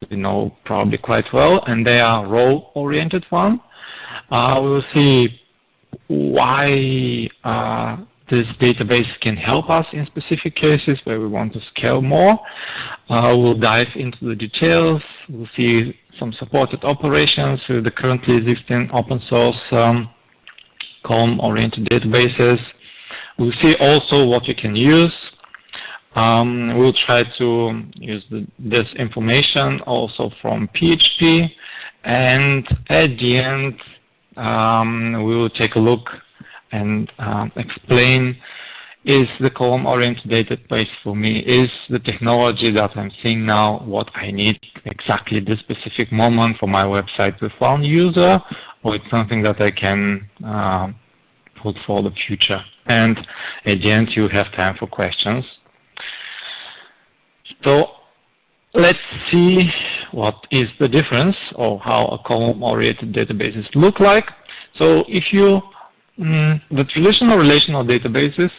we know probably quite well, and they are row-oriented one. We will see why this database can help us in specific cases where we want to scale more. We'll dive into the details. We'll see some supported operations with the currently existing open source column-oriented databases. We'll see also what you can use. We'll try to use this information also from PHP, and at the end we will take a look and explain, is the column-oriented database for me, is the technology that I'm seeing now what I need exactly this specific moment for my website with one user, or it's something that I can put for the future. And at the end you have time for questions. So let's see what is the difference, or how a column-oriented databases look like. So if you, the traditional relational databases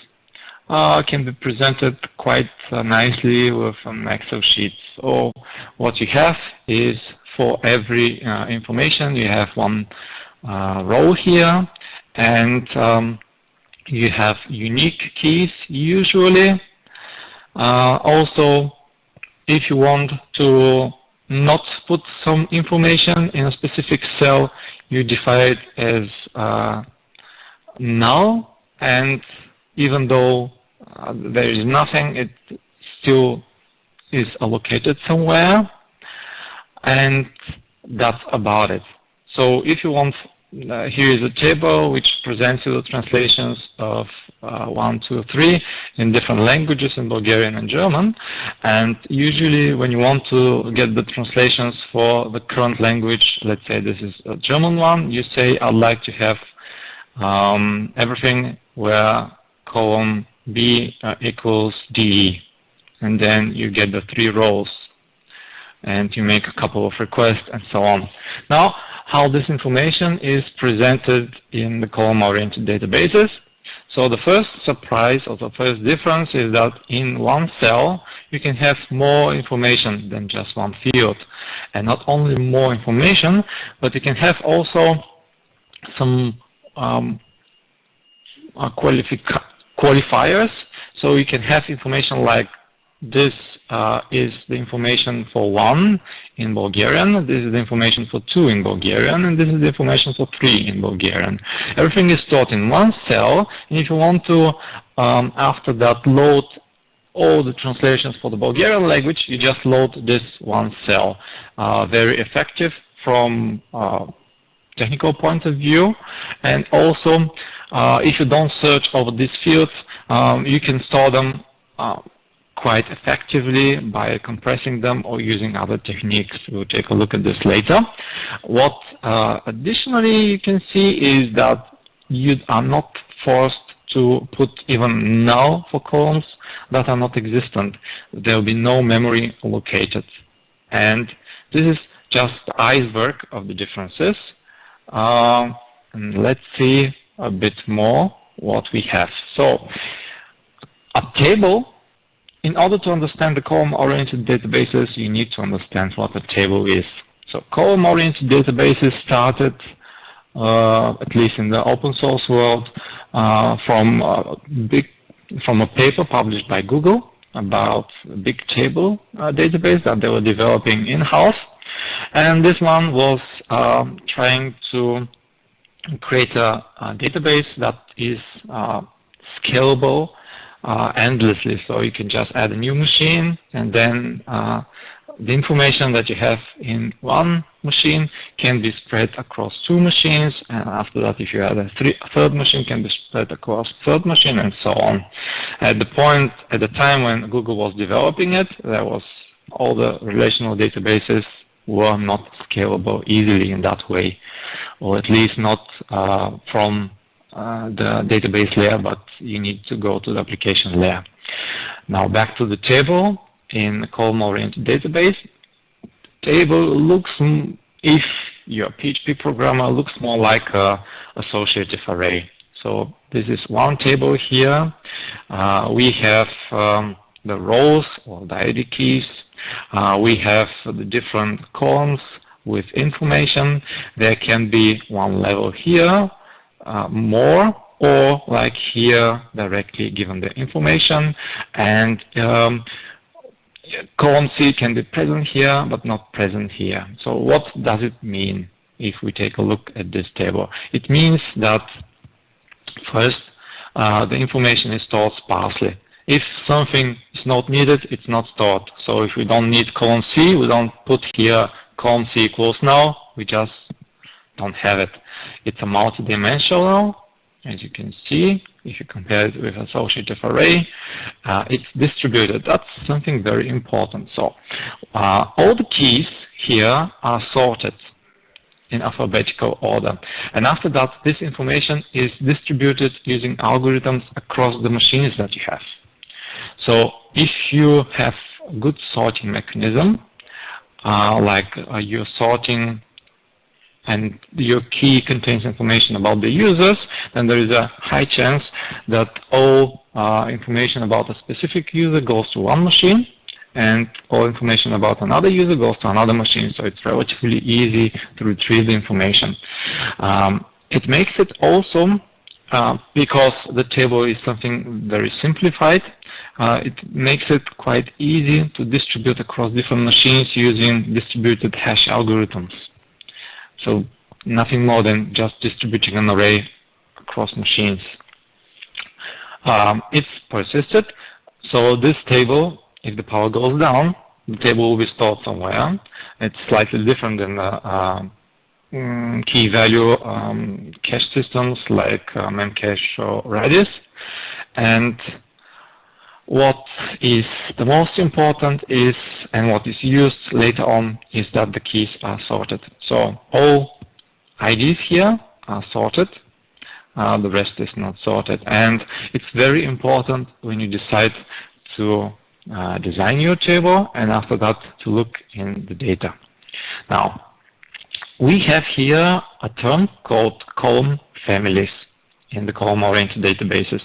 can be presented quite nicely with an Excel sheet. So what you have is, for every information, you have one row here, and you have unique keys usually. Also, if you want to not put some information in a specific cell, you define it as null, and even though there is nothing, it still is allocated somewhere, and that's about it. So if you want, here is a table which presents you the translations of 1, 2, 3 in different languages, in Bulgarian and German. And usually when you want to get the translations for the current language, let's say this is a German one, you say, I'd like to have everything where column B equals DE. And then you get the 3 rows. And you make a couple of requests and so on. Now, how this information is presented in the column-oriented databases. So the first surprise, or the first difference, is that in one cell you can have more information than just one field. And not only more information, but you can have also some qualifiers. So you can have information like this is the information for 1 in Bulgarian, this is the information for 2 in Bulgarian, and this is the information for 3 in Bulgarian. Everything is stored in one cell, and if you want to, after that, load all the translations for the Bulgarian language, you just load this one cell. Very effective from technical point of view, and also if you don't search over these fields, you can store them quite effectively by compressing them or using other techniques. We'll take a look at this later. What additionally you can see is that you are not forced to put even null for columns that are not existent. There will be no memory allocated. And this is just the iceberg of the differences. And let's see a bit more what we have. So a table, in order to understand the column-oriented databases, you need to understand what a table is. So column-oriented databases started, at least in the open source world, from a paper published by Google about a big table database that they were developing in-house. And this one was trying to create a database that is scalable endlessly. So you can just add a new machine, and then the information that you have in one machine can be spread across 2 machines, and after that, if you add a third machine, can be spread across third machine, and so on. At the time when Google was developing it, there was all the relational databases were not scalable easily in that way, or at least not from the database layer, but you need to go to the application layer. Now back to the table. In a column-oriented database, table looks, if you're a PHP programmer, looks more like a associative array. So this is one table here. We have the rows or the ID keys, We have the different columns with information. There can be one level here, more, or like here, directly given the information. And column C can be present here, but not present here. So what does it mean if we take a look at this table? It means that first, the information is stored sparsely. If something is not needed, it's not stored. So if we don't need column C, we don't put here column C equals null, we just don't have it. It's a multi-dimensional, as you can see. If you compare it with associative array, it's distributed. That's something very important. So all the keys here are sorted in alphabetical order. And after that, this information is distributed using algorithms across the machines that you have. So if you have a good sorting mechanism, like you're sorting and your key contains information about the users, then there is a high chance that all information about a specific user goes to one machine, and all information about another user goes to another machine. So it's relatively easy to retrieve the information. It makes it also, because the table is something very simplified, it makes it quite easy to distribute across different machines using distributed hash algorithms. So nothing more than just distributing an array across machines. It's persisted. So this table, if the power goes down, the table will be stored somewhere. It's slightly different than the key value cache systems like memcache or Redis. And what is the most important is, and what is used later on, is that the keys are sorted. So all IDs here are sorted. The rest is not sorted. And it's very important when you decide to design your table, and after that to look in the data. Now, we have here a term called column families in the column-oriented databases.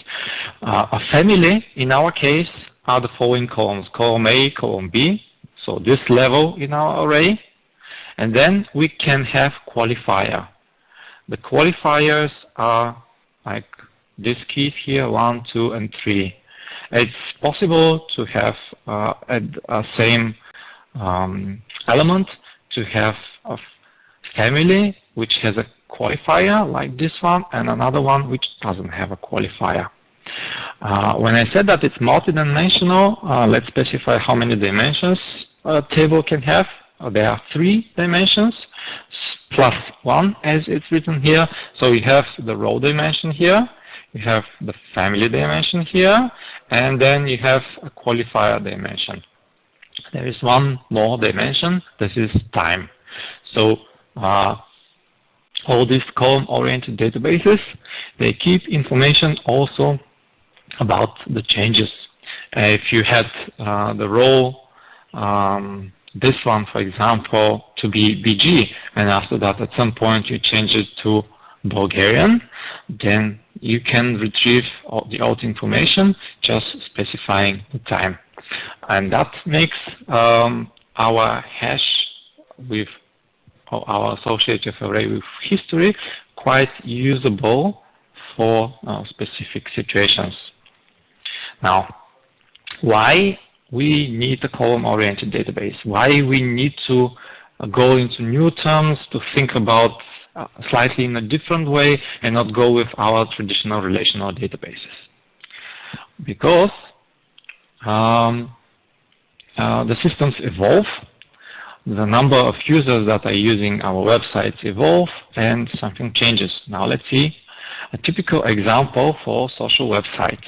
A family, in our case, are the following columns: column A, column B, so this level in our array. And then we can have qualifier. The qualifiers are like these keys here, 1, 2, and 3. It's possible to have at a same element to have a family which has a qualifier like this one, and another one which doesn't have a qualifier. When I said that it's multidimensional, let's specify how many dimensions a table can have. There are 3 dimensions plus 1, as it's written here. So you have the row dimension here, you have the family dimension here, and then you have a qualifier dimension. There is one more dimension, this is time. So all these column-oriented databases, they keep information also about the changes. If you had the row, this one, for example, to be BG, and after that at some point you change it to Bulgarian, then you can retrieve all the old information just specifying the time. And that makes our hash with our associative array with history quite usable for specific situations. Now, why we need a column-oriented database? Why we need to go into new terms, to think about slightly in a different way and not go with our traditional relational databases? Because the systems evolve, the number of users that are using our websites evolve, and something changes. Now let's see a typical example for social website.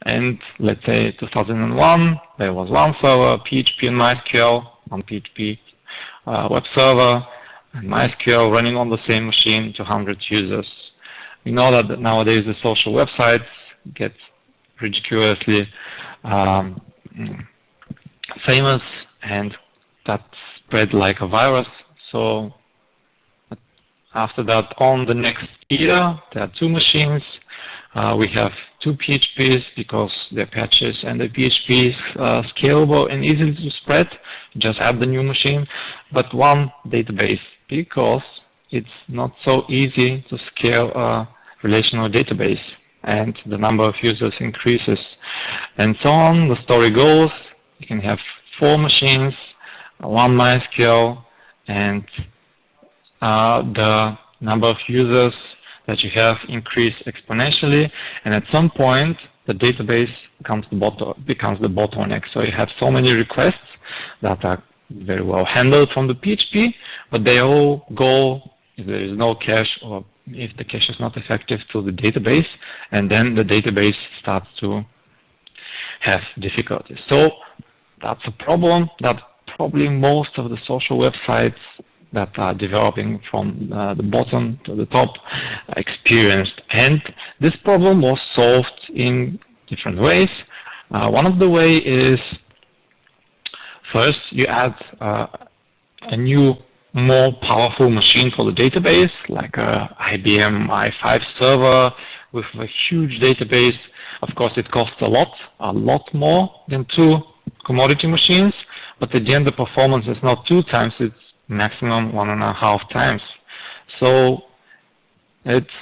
And let's say 2001, there was one server, PHP and MySQL, one PHP web server, and MySQL running on the same machine, 200 users. We know that nowadays the social websites get ridiculously famous, and that spread like a virus. So after that, on the next year, there are 2 machines. We have two PHPs because they're patches and the PHP is scalable and easy to spread. Just add the new machine. But one database because it's not so easy to scale a relational database and the number of users increases. And so on, the story goes. You can have 4 machines, 1 MySQL, and the number of users that you have increase exponentially, and at some point the database becomes the bottleneck. So you have so many requests that are very well handled from the PHP, but they all go, if there is no cache or if the cache is not effective, to the database, and then the database starts to have difficulties. So that's a problem that probably most of the social websites that are developing from the bottom to the top experienced. And this problem was solved in different ways. One of the ways is, first you add a new, more powerful machine for the database, like a IBM i5 server with a huge database. Of course, it costs a lot more than 2 commodity machines, but at the end the performance is not 2 times, it's maximum 1.5 times. So it's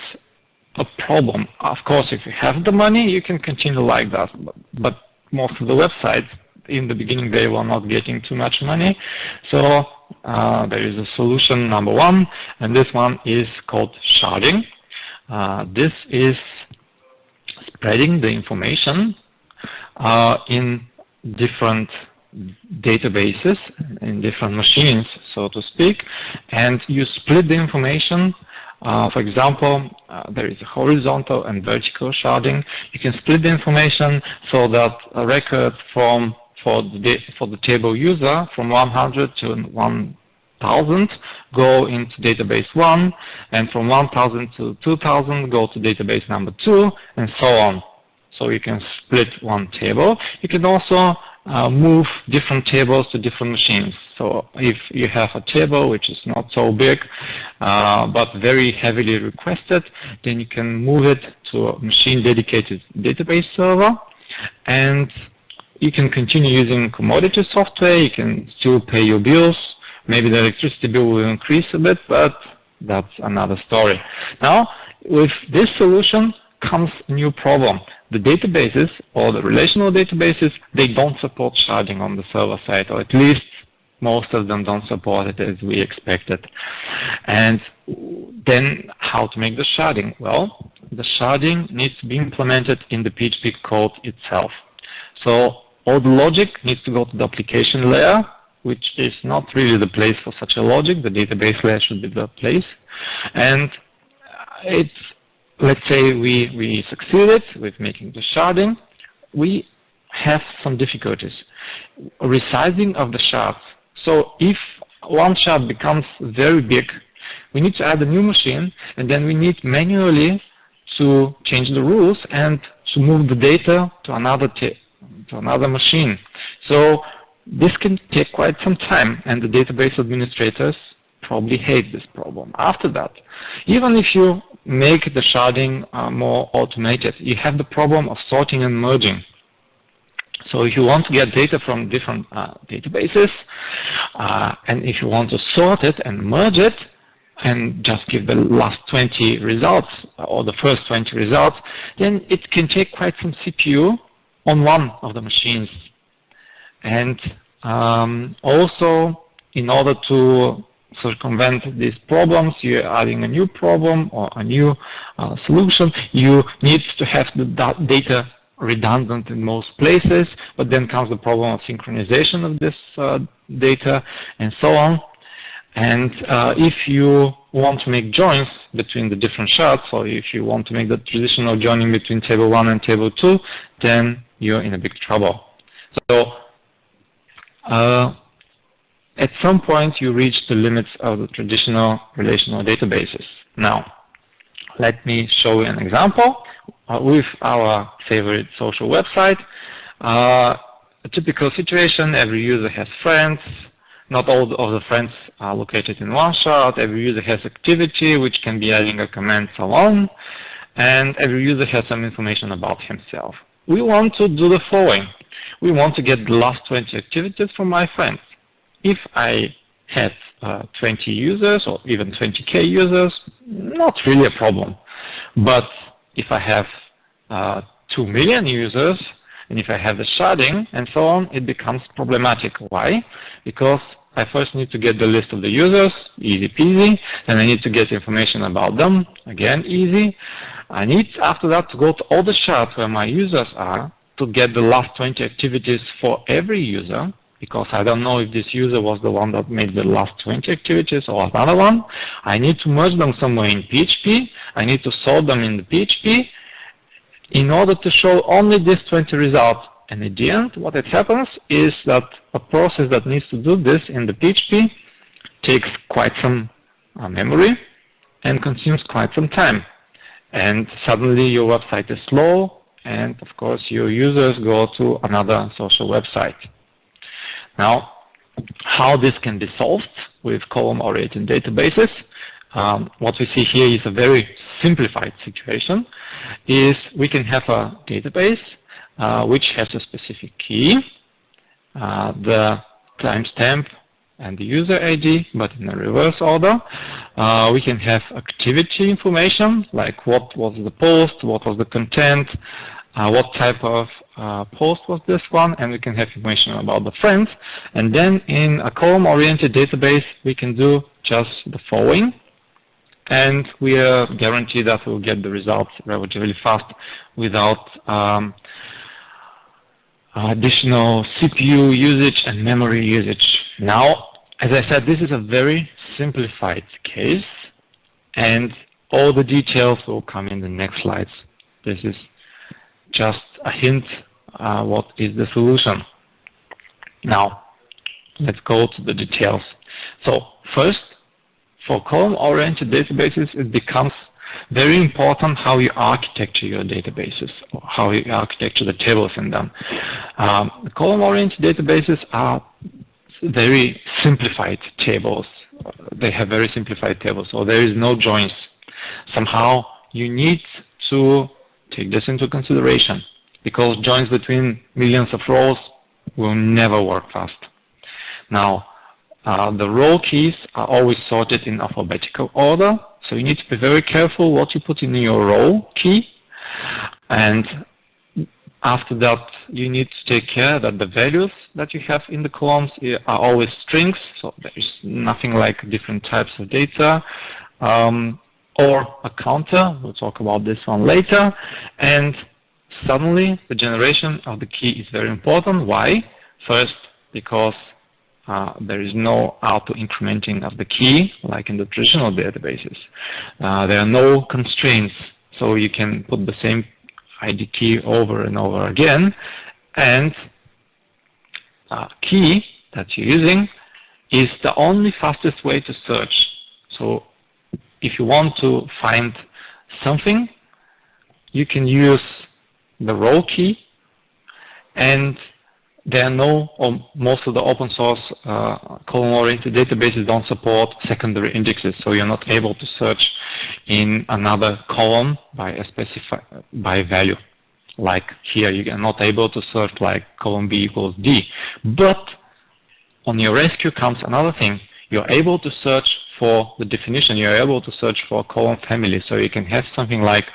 a problem. Of course, if you have the money, you can continue like that, but most of the websites in the beginning, they were not getting too much money. So there is a solution number 1, and this one is called sharding. This is spreading the information in different databases, in different machines, so to speak, and you split the information. For example, there is a horizontal and vertical sharding. You can split the information so that a record for the table user from 100 to 1000 go into database 1, and from 1000 to 2000 go to database number 2, and so on. So you can split one table. You can also move different tables to different machines. So if you have a table which is not so big but very heavily requested, then you can move it to a machine dedicated database server, and you can continue using commodity software. You can still pay your bills. Maybe the electricity bill will increase a bit, but that's another story. Now, with this solution comes a new problem. The databases, or the relational databases, they don't support sharding on the server side, or at least most of them don't support it as we expected. And then how to make the sharding? Well, the sharding needs to be implemented in the PHP code itself. So all the logic needs to go to the application layer, which is not really the place for such a logic. The database layer should be the place. And let's say we succeeded with making the sharding. We have some difficulties. Resizing of the shards. So if one shard becomes very big, we need to add a new machine, and then we need manually to change the rules and to move the data to another machine. So this can take quite some time, and the database administrators probably hate this problem. After that, even if you make the sharding more automated, you have the problem of sorting and merging. So if you want to get data from different databases, and if you want to sort it and merge it, and just give the last 20 results, or the first 20 results, then it can take quite some CPU on one of the machines. And also, in order to circumvent these problems, you're adding a new problem or a new solution. You need to have the data redundant in most places, but then comes the problem of synchronization of this data and so on. And if you want to make joins between the different shards, or if you want to make the traditional joining between table 1 and table 2, then you're in a big trouble. So at some point you reach the limits of the traditional relational databases. Now, let me show you an example with our favorite social website. A typical situation: every user has friends. Not all of the friends are located in one shard. Every user has activity, which can be adding a command, so on. and every user has some information about himself. We want to do the following. We want to get the last 20 activities from my friends. If I had 20 users or even 20K users, not really a problem. But if I have 2 million users, and if I have the sharding and so on, it becomes problematic. Why? Because I first need to get the list of the users, easy peasy, and I need to get information about them, again, easy. I need, after that, to go to all the shards where my users are to get the last 20 activities for every user, because I don't know if this user was the one that made the last 20 activities or another one. I need to merge them somewhere in PHP. I need to sort them in the PHP in order to show only these 20 results. And at the end, what it happens is that a process that needs to do this in the PHP takes quite some memory and consumes quite some time. And suddenly your website is slow, and of course your users go to another social website. Now, how this can be solved with column-oriented databases, what we see here is a very simplified situation, is we can have a database which has a specific key, the timestamp and the user ID, but in a reverse order. We can have activity information, like what was the post, what was the content, what type of post was this one, and we can have information about the friends. And then in a column-oriented database, we can do just the following, and we are guaranteed that we'll get the results relatively fast without additional CPU usage and memory usage. Now, as I said, this is a very simplified case, and all the details will come in the next slides. This is just a hint what is the solution. Now, let's go to the details. So first, for column-oriented databases, it becomes very important how you architecture your databases, or how you architecture the tables in them. The column-oriented databases are very simplified tables. They have very simplified tables, so there is no joins. Somehow you need to take this into consideration, because joins between millions of rows will never work fast. Now, the row keys are always sorted in alphabetical order, so you need to be very careful what you put in your row key. And after that, you need to take care that the values that you have in the columns are always strings, so there is nothing like different types of data, or a counter. We'll talk about this one later. And suddenly, the generation of the key is very important. Why? First, because there is no auto-incrementing of the key, like in the traditional databases. There are no constraints, so you can put the same ID key over and over again, and key that you're using is the only fastest way to search. So if you want to find something, you can use the row key, and there are no, or most of the open source column-oriented databases don't support secondary indexes, so you're not able to search in another column by a value. Like here, you are not able to search like column B equals D. But on your rescue comes another thing. You're able to search for the definition. You're able to search for column family, so you can have something like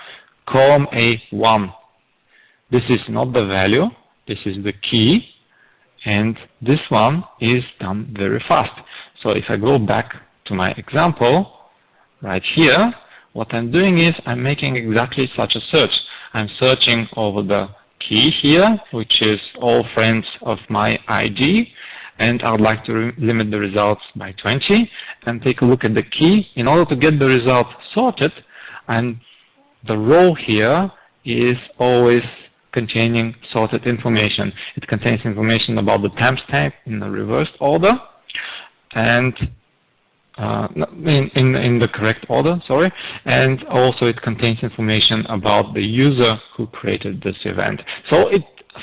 column A1. This is not the value, this is the key, and this one is done very fast. So if I go back to my example, right here, what I'm doing is I'm making exactly such a search. I'm searching over the key here, which is all friends of my ID, and I would like to limit the results by 20, and take a look at the key. In order to get the result sorted, and the row here is always containing sorted information. It contains information about the timestamp in the reversed order, and in the correct order, sorry, and also it contains information about the user who created this event. So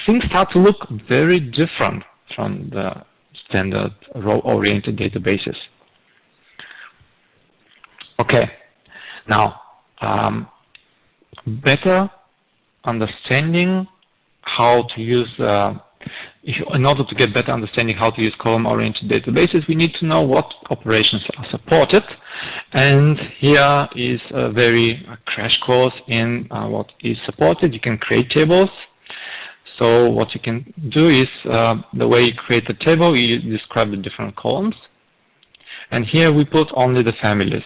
things start to look very different from the standard row-oriented databases. Okay, now better understanding how to use, in order to get better understanding how to use column-oriented databases, we need to know what operations are supported. And here is a very crash course in what is supported. You can create tables. So what you can do is, the way you create a table, you describe the different columns. And here we put only the families.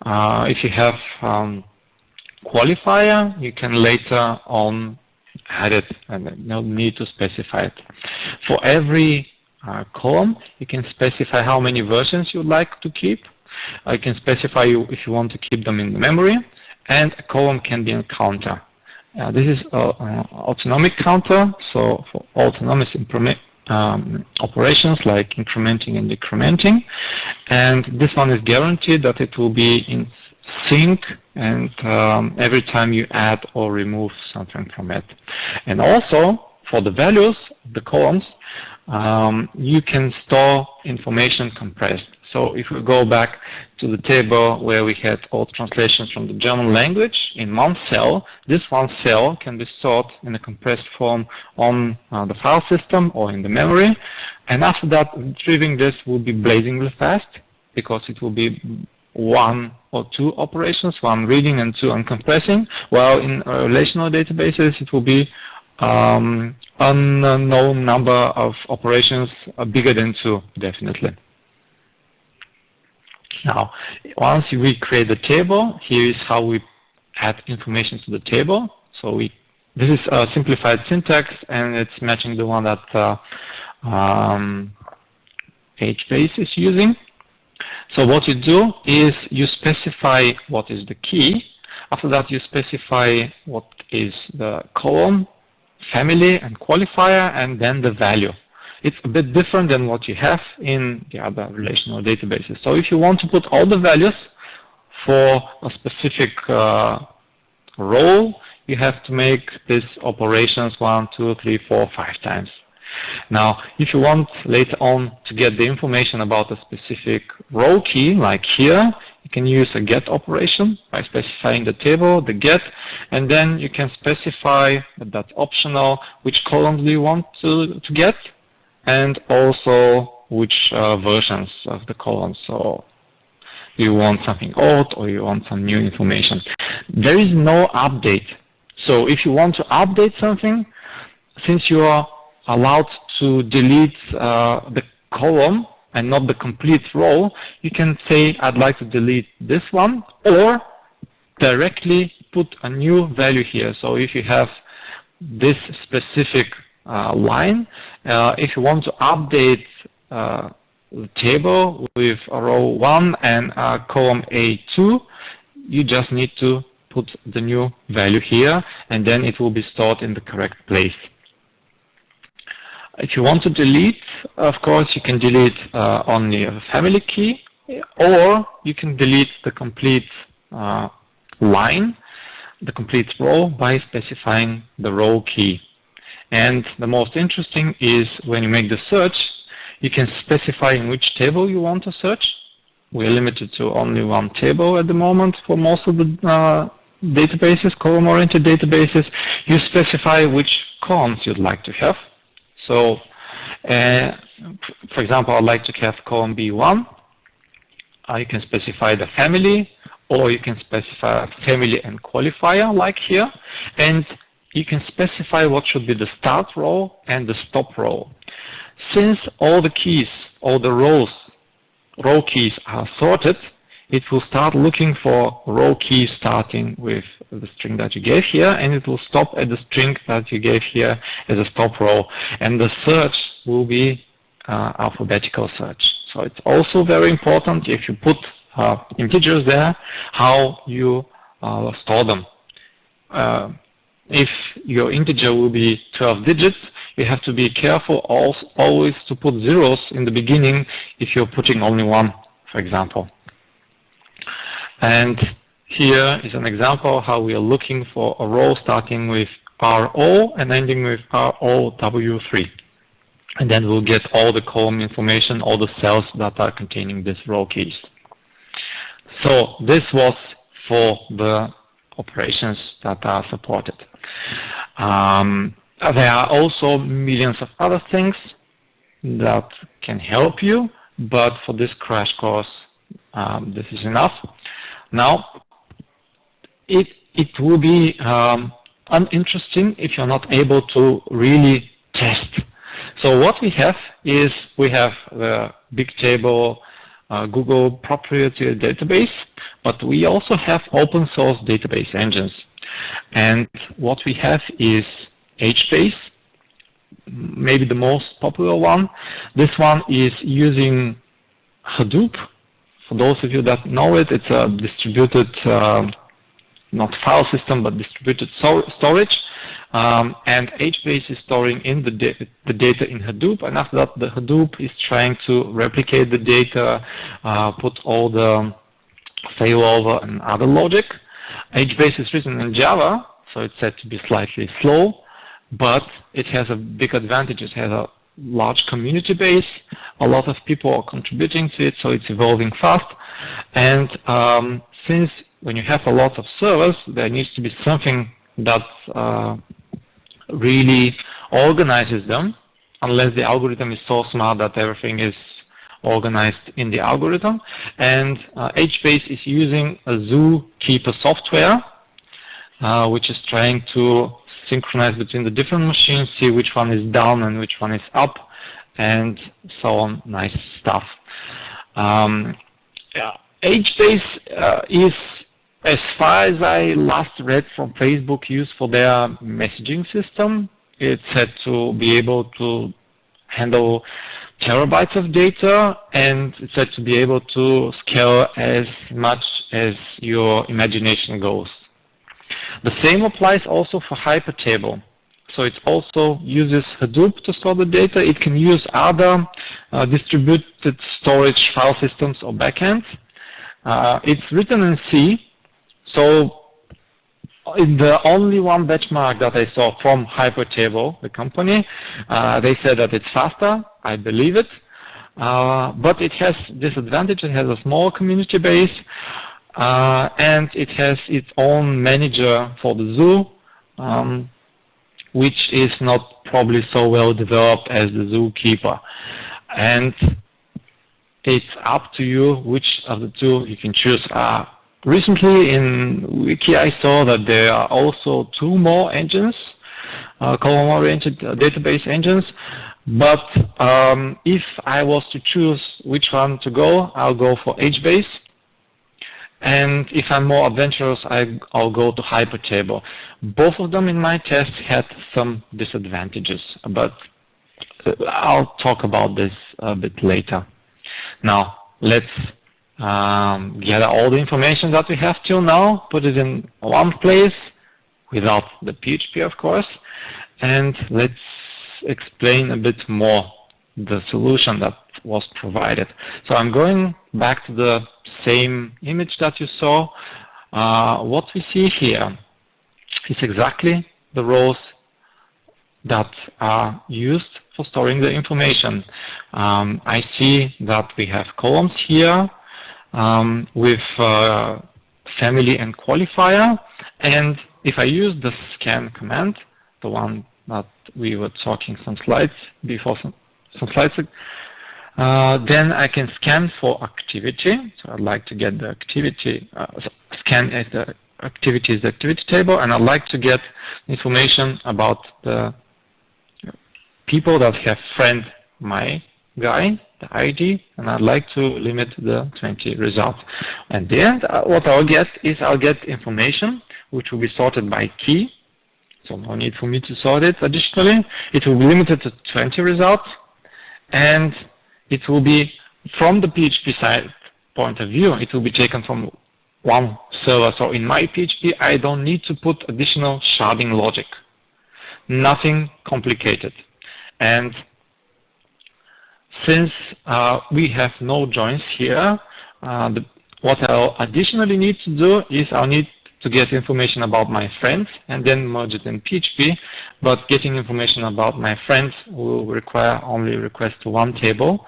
If you have qualifier, you can later on add it and no need to specify it. For every column, you can specify how many versions you would like to keep. You can specify if you want to keep them in the memory, and a column can be a counter. This is an autonomic counter, so for autonomous operations like incrementing and decrementing. And this one is guaranteed that it will be in sync and every time you add or remove something from it. And also for the values, the columns, you can store information compressed. So if we go back to the table where we had all translations from the German language in one cell, this one cell can be stored in a compressed form on the file system or in the memory. And after that, retrieving this will be blazingly fast because it will be 1 or 2 operations, 1 reading and 2 uncompressing, while in relational databases it will be unknown number of operations bigger than 2, definitely. Now, once we create the table, here is how we add information to the table. So this is a simplified syntax, and it's matching the one that PHP is using. So what you do is you specify what is the key. After that, you specify what is the column, family, and qualifier, and then the value. It's a bit different than what you have in the other relational databases. So if you want to put all the values for a specific role, you have to make these operations 1, 2, 3, 4, 5 times. Now, if you want later on to get the information about a specific row key, like here, you can use a get operation by specifying the table, the get, and then you can specify, but that's optional, which columns do you want to get, and also which versions of the columns. So you want something old or you want some new information. There is no update. So if you want to update something, since you are allowed to delete the column and not the complete row, you can say, I'd like to delete this one, or directly put a new value here. So if you have this specific line, if you want to update the table with a row 1 and column A2, you just need to put the new value here, and then it will be stored in the correct place. If you want to delete, of course, you can delete only a family key, or you can delete the complete line, the complete row, by specifying the row key. And the most interesting is when you make the search, you can specify in which table you want to search. We're limited to only one table at the moment for most of the databases, column-oriented databases. You specify which columns you'd like to have. So, for example, I'd like to have column B1. You can specify the family, or you can specify family and qualifier, like here. And you can specify what should be the start row and the stop row. Since all the keys, all the row keys are sorted, it will start looking for row key starting with the string that you gave here, and it will stop at the string that you gave here as a stop row. And the search will be alphabetical search. So it's also very important, if you put integers there, how you store them. If your integer will be 12 digits, you have to be careful always to put zeros in the beginning if you're putting only 1, for example. And here is an example how we are looking for a row starting with RO and ending with ROW3. And then we'll get all the column information, all the cells that are containing these row keys. So this was for the operations that are supported. There are also millions of other things that can help you, but for this crash course, this is enough. Now, it will be uninteresting if you're not able to really test. So what we have is we have the Bigtable Google proprietary database, but we also have open source database engines. And what we have is HBase, maybe the most popular one. This one is using Hadoop. For those of you that know it, it's a distributed, not file system, but distributed storage. And HBase is storing in the data in Hadoop, and after that the Hadoop is trying to replicate the data, put all the failover and other logic. HBase is written in Java, so it's said to be slightly slow, but it has a big advantage. It has a large community base, a lot of people are contributing to it, so it's evolving fast. And since when you have a lot of servers, there needs to be something that really organizes them, unless the algorithm is so smart that everything is organized in the algorithm. And HBase is using a zookeeper software, which is trying to synchronize between the different machines, see which one is down and which one is up, and so on. Nice stuff. HBase is, as far as I last read from Facebook, used for their messaging system. It's said to be able to handle terabytes of data, and it's said to be able to scale as much as your imagination goes. The same applies also for Hypertable. So it also uses Hadoop to store the data. It can use other distributed storage file systems or backends. It's written in C. So the only one benchmark that I saw from Hypertable, the company, they said that it's faster. I believe it. But it has disadvantage. It has a small community base. And it has its own manager for the zoo, which is not probably so well developed as the Zookeeper. And it's up to you which of the two you can choose. Recently in Wiki I saw that there are also two more engines, column-oriented database engines. But if I was to choose which one to go, I'll go for HBase. And if I'm more adventurous, I'll go to Hypertable. Both of them in my test had some disadvantages, but I'll talk about this a bit later. Now, let's gather all the information that we have till now, put it in one place, without the PHP, of course, and let's explain a bit more the solution that was provided. So I'm going back to the same image that you saw. What we see here is exactly the rows that are used for storing the information. I see that we have columns here with family and qualifier, and if I use the scan command, the one that we were talking some slides before, some slides ago, then I can scan for activity. So I'd like to get the activity, scan as the activity is the activity table, and I'd like to get information about the people that have friend my guy, the ID, and I'd like to limit the 20 results. And then what I'll get is I'll get information which will be sorted by key. So no need for me to sort it additionally. It will be limited to 20 results, and it will be from the PHP side point of view, it will be taken from one server. So in my PHP, I don't need to put additional sharding logic. Nothing complicated. And since we have no joins here, what I'll additionally need to do is I'll need to get information about my friends and then merge it in PHP, but getting information about my friends will require only request to one table,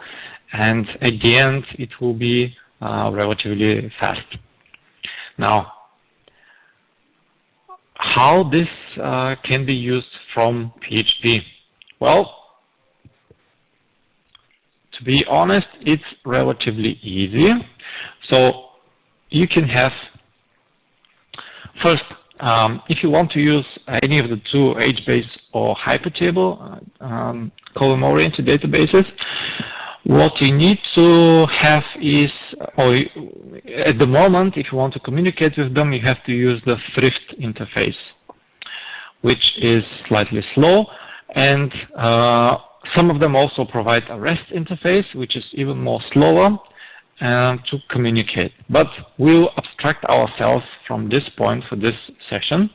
and at the end it will be relatively fast. Now, how this can be used from PHP? Well, to be honest, it's relatively easy. So you can have, first, if you want to use any of the two HBase or Hypertable column-oriented databases, what you need to have is, or at the moment, if you want to communicate with them, you have to use the Thrift interface, which is slightly slow, and some of them also provide a REST interface, which is even more slower to communicate. But we'll abstract ourselves from this point for this session.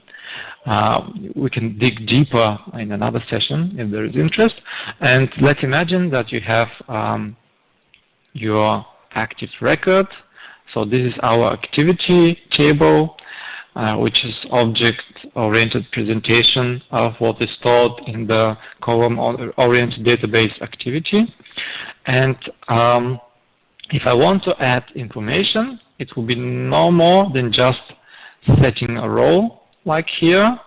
We can dig deeper in another session if there is interest. And let's imagine that you have your active record. So this is our activity table, which is object-oriented presentation of what is stored in the column-oriented database activity. And if I want to add information, it will be no more than just setting a row like here,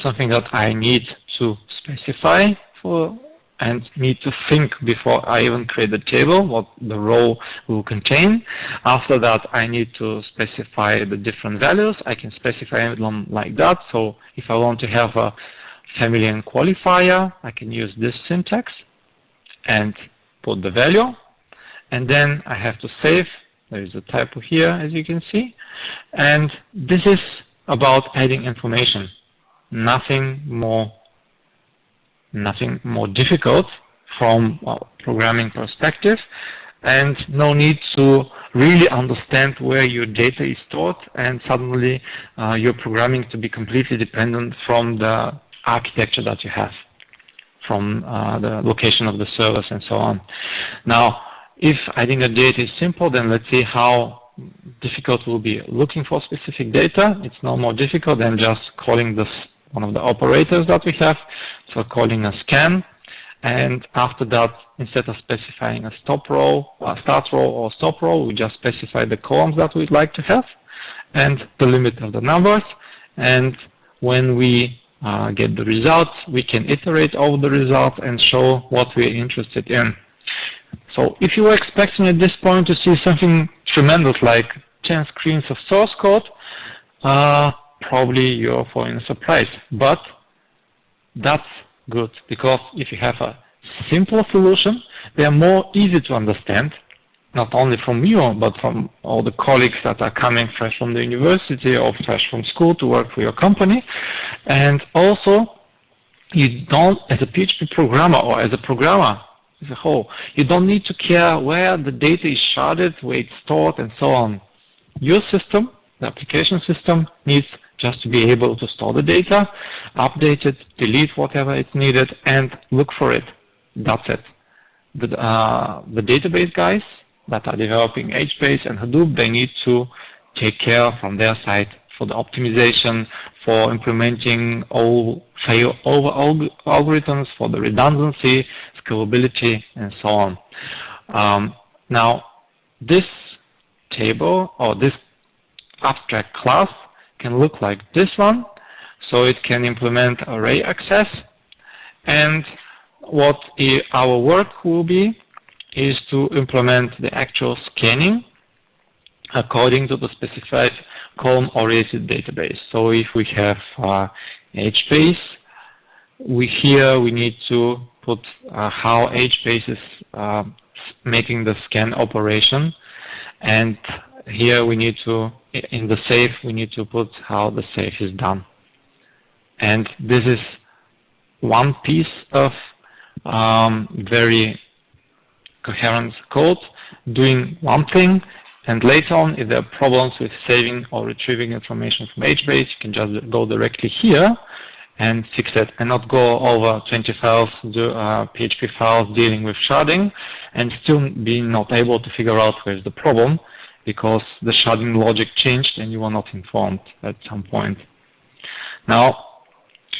something that I need to specify for and need to think before I even create the table what the row will contain. After that, I need to specify the different values. I can specify them like that. So if I want to have a family and qualifier, I can use this syntax and put the value. And then I have to save. There is a typo here, as you can see. And this is about adding information. Nothing more difficult from a programming perspective, and no need to really understand where your data is stored and suddenly your programming to be completely dependent from the architecture that you have, from the location of the servers and so on. Now, if adding a data is simple, then let's see how difficult it will be looking for specific data. It's no more difficult than just calling this one of the operators that we have. So calling a scan, and after that, instead of specifying a stop row, a start row or stop row, we just specify the columns that we'd like to have and the limit of the numbers. And when we get the results, we can iterate over the results and show what we're interested in. So if you were expecting at this point to see something tremendous like 10 screens of source code, probably you're falling a surprise. But that's good, because if you have a simpler solution, they are more easy to understand, not only from you, but from all the colleagues that are coming fresh from the university or fresh from school to work for your company. And also, you don't, as a PHP programmer or as a programmer as a whole, you don't need to care where the data is sharded, where it's stored, and so on. Your system, the application system, needs just to be able to store the data, update it, delete whatever is needed, and look for it. That's it. The database guys that are developing HBase and Hadoop, they need to take care from their side for the optimization, for implementing all failover algorithms, for the redundancy, scalability, and so on. Now, this table or this abstract class can look like this one. So it can implement array access, and what our work will be is to implement the actual scanning according to the specified column-oriented database. So if we have HBase, here we need to put how HBase is making the scan operation, and here we need to, in the save, we need to put how the save is done. And this is one piece of very coherent code doing one thing, and later on, if there are problems with saving or retrieving information from HBase, you can just go directly here and fix it, and not go over 20 files, PHP files dealing with sharding, and still be not able to figure out where's the problem, because the sharding logic changed and you were not informed at some point. Now,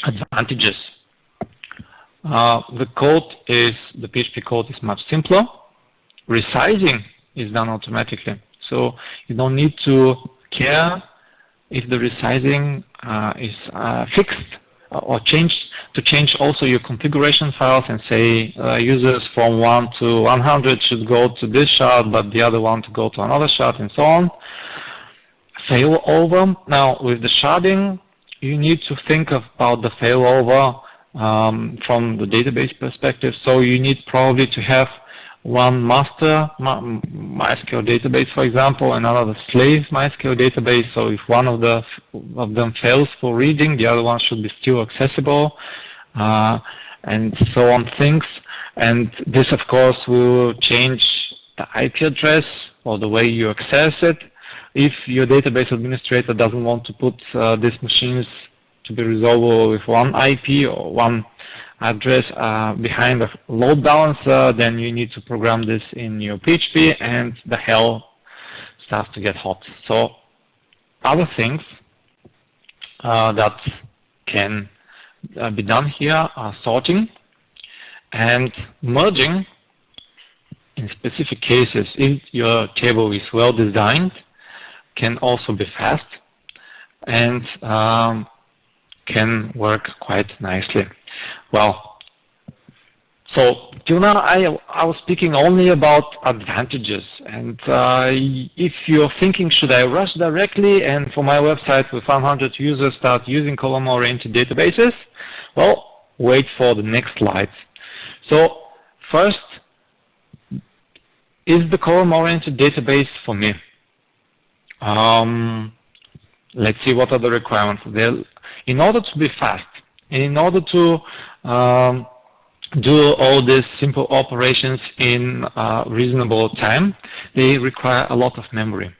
advantages. The PHP code is much simpler. Resizing is done automatically. So you don't need to care if the resizing is fixed or changed, to change also your configuration files and say users from 1 to 100 should go to this shard, but the other one to go to another shard, and so on. Failover. Now, with the sharding, you need to think about the failover from the database perspective. So you need probably to have one master MySQL database, for example, and another slave MySQL database. So if one of them fails for reading, the other one should be still accessible, and so on things. And this, of course, will change the IP address or the way you access it. If your database administrator doesn't want to put these machines to be resolvable with one IP or one address behind a load balancer, then you need to program this in your PHP, and the hell starts to get hot. So other things that can be done here are sorting and merging in specific cases. If your table is well designed, can also be fast and can work quite nicely. Well, so till now I was speaking only about advantages, and if you're thinking, should I rush directly and for my website with 100 users start using column-oriented databases? Well, wait for the next slides. So first, is the column-oriented database for me? Let's see what are the requirements. In order to be fast, and in order to do all these simple operations in reasonable time, they require a lot of memory.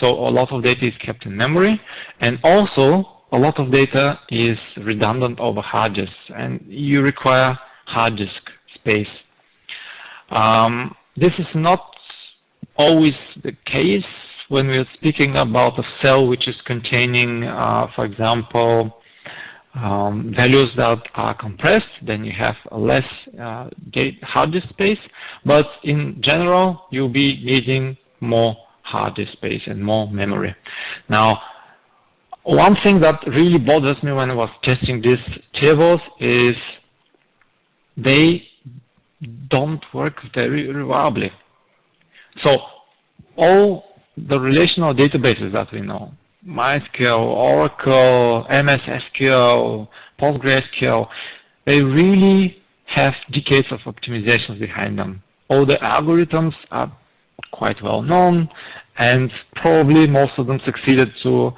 So a lot of data is kept in memory, and also a lot of data is redundant over hard disks, and you require hard disk space. This is not always the case when we're speaking about a cell which is containing, for example, values that are compressed. Then you have less hard disk space, but in general you'll be needing more hard disk space and more memory. Now, one thing that really bothers me when I was testing these tables is they don't work very reliably. So all the relational databases that we know, MySQL, Oracle, MS SQL, PostgreSQL, they really have decades of optimizations behind them. All the algorithms are quite well known, and probably most of them succeeded to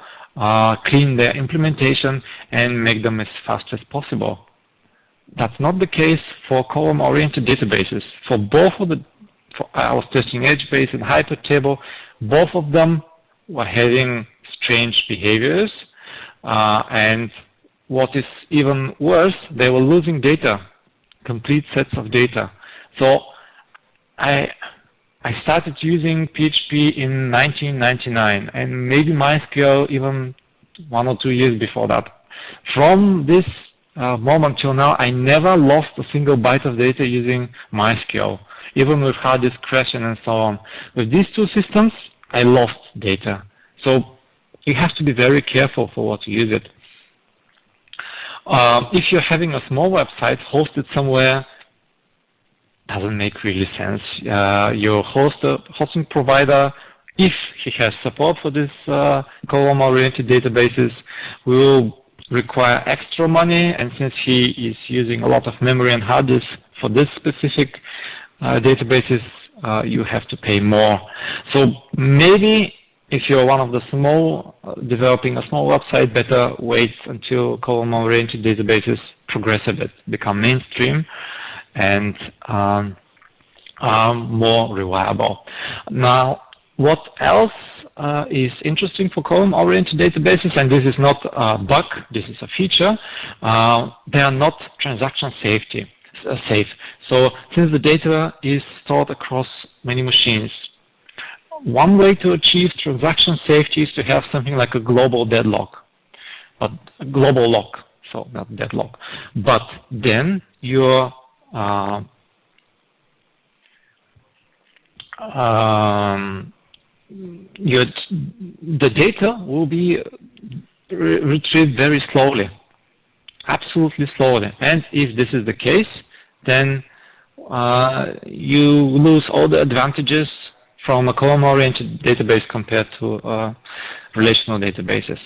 clean their implementation and make them as fast as possible. That's not the case for column-oriented databases. For both of the, I was testing EdgeBase and Hypertable, both of them were having strange behaviors, and what is even worse, they were losing data, complete sets of data. So I started using PHP in 1999, and maybe MySQL even 1 or 2 years before that. From this moment till now, I never lost a single byte of data using MySQL, even with hard disk crashing and so on. With these two systems, I lost data. So you have to be very careful for what you use it. If you're having a small website hosted somewhere, doesn't make really sense. Your hosting provider, if he has support for this column-oriented databases, will require extra money, and since he is using a lot of memory and hard disk for this specific databases, you have to pay more. So maybe if you're one of the small, developing a small website, better wait until column-oriented databases progress a bit, become mainstream, and are more reliable. Now, what else is interesting for column-oriented databases, and this is not a bug, this is a feature, they are not transaction safe. So since the data is stored across many machines, one way to achieve transaction safety is to have something like a global deadlock, but a global lock, so not deadlock. But then your the data will be retrieve very slowly, absolutely slowly. And if this is the case, then you lose all the advantages from a column-oriented database compared to relational databases.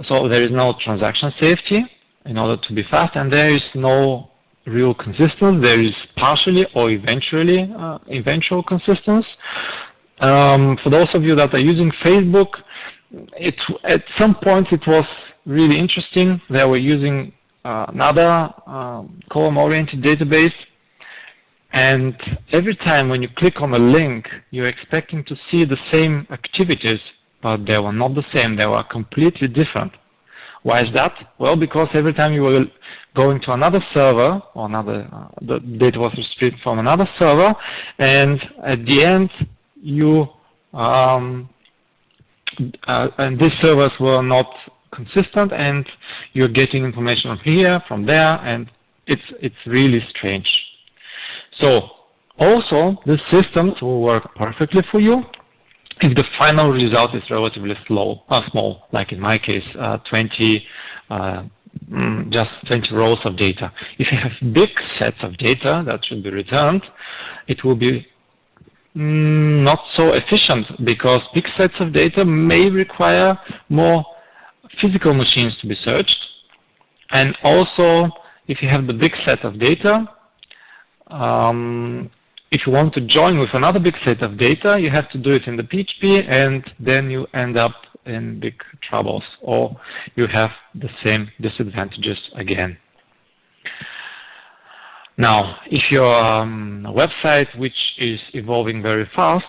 So there is no transaction safety in order to be fast, and there is no real consistency. There is partially or eventual consistency. For those of you that are using Facebook, at some point it was really interesting. They were using another column-oriented database, and every time when you click on a link, you're expecting to see the same activities, but they were not the same. They were completely different. Why is that? Well, because every time you were going to another server, or the data was retrieved from another server, and at the end, you and these servers were not consistent, and you're getting information from here, from there, and it's really strange. So also, the systems will work perfectly for you if the final result is relatively small, like in my case, 20, just 20 rows of data. If you have big sets of data that should be returned, it will be not so efficient, because big sets of data may require more physical machines to be searched. And also, if you have the big set of data, if you want to join with another big set of data, you have to do it in the PHP, and then you end up in big troubles, or you have the same disadvantages again. Now, if you're a website which is evolving very fast,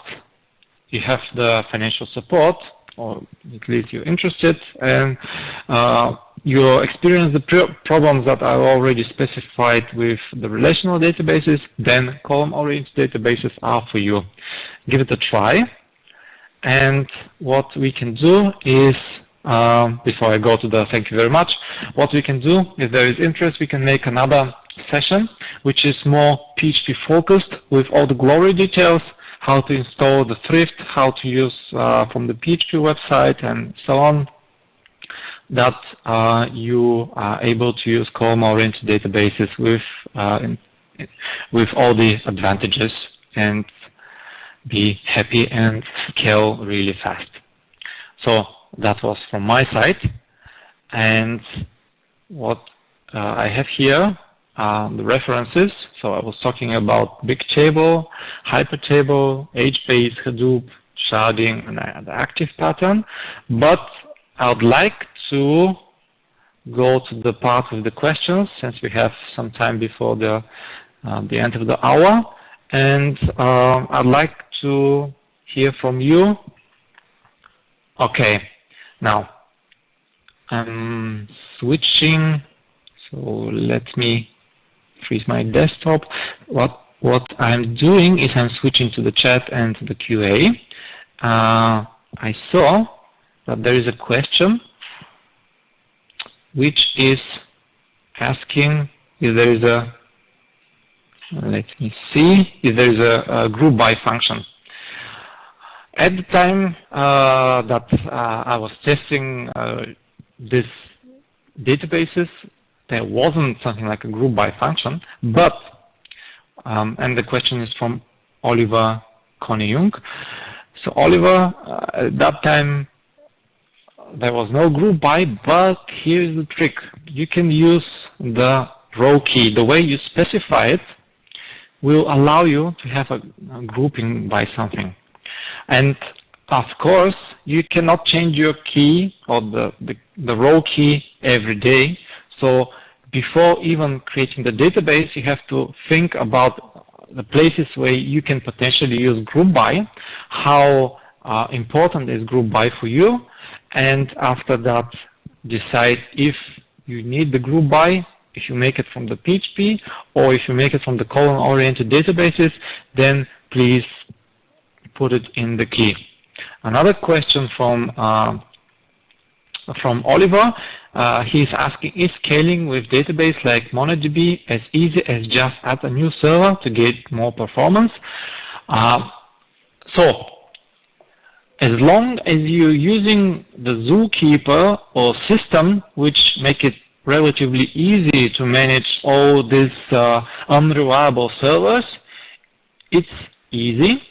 you have the financial support, or at least you're interested, and you experience the problems that are already specified with the relational databases, then column-oriented databases are for you. Give it a try. And what we can do is, before I go to the thank you very much, what we can do, if there is interest, we can make another session which is more PHP focused, with all the glory details, how to install the thrift, how to use from the PHP website, and so on, that you are able to use column-oriented databases with all the advantages and be happy and scale really fast. So that was from my side. And what I have here are the references. So I was talking about Bigtable, Hypertable, HBase, Hadoop, sharding, and the active pattern. But I would like to go to the part of the questions, since we have some time before the end of the hour. And I'd like to hear from you. Okay, now I'm switching. So let me freeze my desktop. What I'm doing is I'm switching to the chat and to the QA. I saw that there is a question which is asking if there is a, let me see, if there is a group by function. At the time that I was testing these databases, there wasn't something like a group by function, but, and the question is from Oliver Konejung. So Oliver, at that time, there was no group by, but here's the trick. You can use the row key. The way you specify it will allow you to have a grouping by something. And of course, you cannot change your key or the row key every day. So before even creating the database, you have to think about the places where you can potentially use group by, how important is group by for you, and after that, decide if you need the group by, if you make it from the PHP, or if you make it from the column-oriented databases, then please put it in the key. Another question from Oliver. He's asking, is scaling with database like MongoDB as easy as just add a new server to get more performance? So as long as you're using the zookeeper or system, which make it relatively easy to manage all these unreliable servers, it's easy.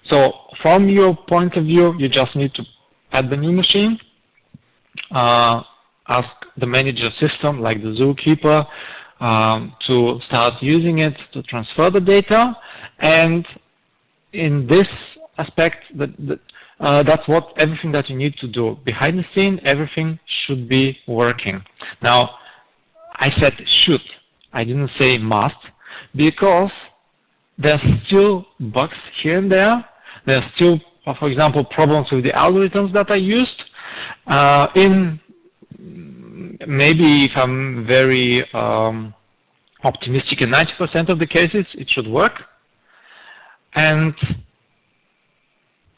So from your point of view, you just need to add the new machine, ask the manager system like the zookeeper to start using it to transfer the data, and in this aspect, that's everything that you need to do. Behind the scene, everything should be working. Now, I said should. I didn't say must, because there are still bugs here and there. There are still, for example, problems with the algorithms that I used. Maybe if I'm very optimistic, in 90% of the cases, it should work. And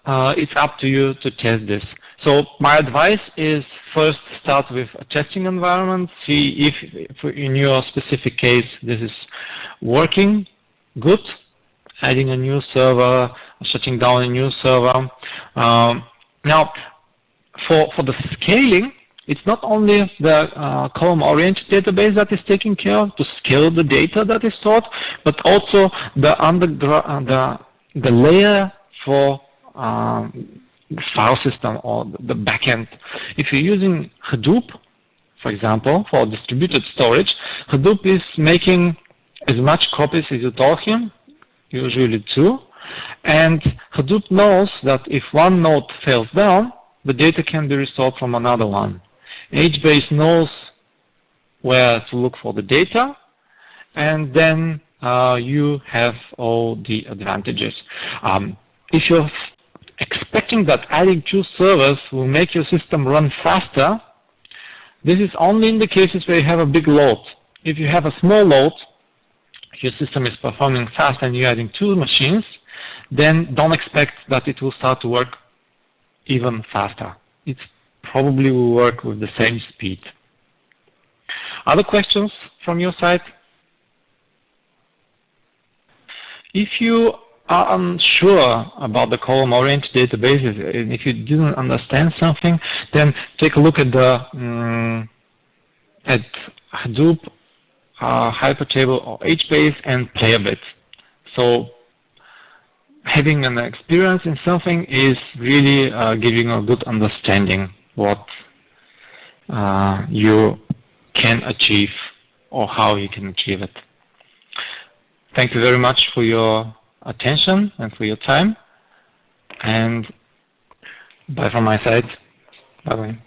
it's up to you to test this. So my advice is first start with a testing environment, see if in your specific case this is working good, adding a new server, shutting down a new server. Now, for the scaling, it's not only the column-oriented database that is taken care of to scale the data that is stored, but also the layer for the file system or the backend. If you're using Hadoop, for example, for distributed storage, Hadoop is making as much copies as you told him, usually 2, and Hadoop knows that if one node fails down, the data can be restored from another one. HBase knows where to look for the data, and then you have all the advantages. If you're expecting that adding 2 servers will make your system run faster, this is only in the cases where you have a big load. If you have a small load, your system is performing fast and you're adding 2 machines, then don't expect that it will start to work even faster. It probably will work with the same speed. Other questions from your side? If you are unsure about the column-oriented databases, and if you didn't understand something, then take a look at the at Hadoop, Hypertable, or HBase, and play a bit. So having an experience in something is really giving a good understanding what you can achieve or how you can achieve it. Thank you very much for your attention and for your time, and bye from my side. Bye-bye.